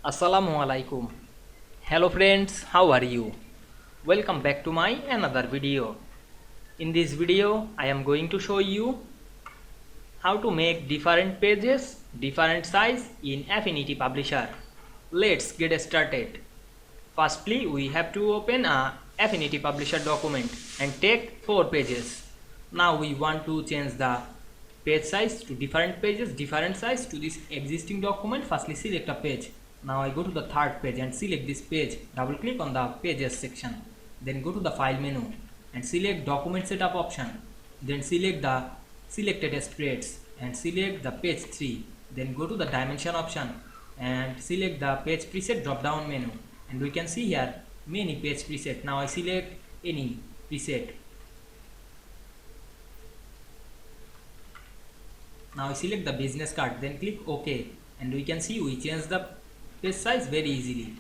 Assalamu Walaikum. Hello friends, how are you? Welcome back to my another video. In this video, I am going to show you how to make different pages, different size in Affinity Publisher. Let's get started. Firstly, we have to open a Affinity Publisher document and take 4 pages. Now we want to change the page size to different pages, different size to this existing document. Firstly, select a page. Now I go to the third page and select this page. Double click on the pages section. Then go to the file menu and select document setup option. Then select the selected spreads and select the page 3. Then go to the dimension option and select the page preset drop down menu. And we can see here many page preset. Now I select any preset. Now I select the business card, then click OK, and we can see we change the page size very easily.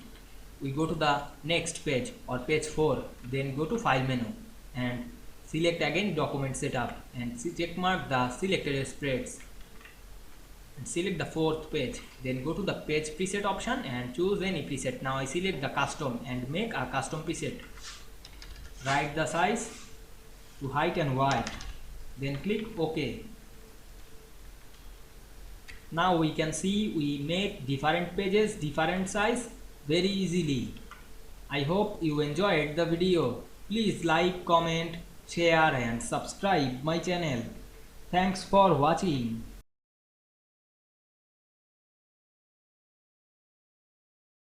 We go to the next page or page 4, then go to file menu and select again document setup and check mark the selected spreads and select the 4th page. Then go to the page preset option and choose any preset. Now I select the custom and make a custom preset. Write the size to height and width, then click OK. Now we can see we make different pages, different size very easily. I hope you enjoyed the video. Please like, comment, share and subscribe my channel. Thanks for watching.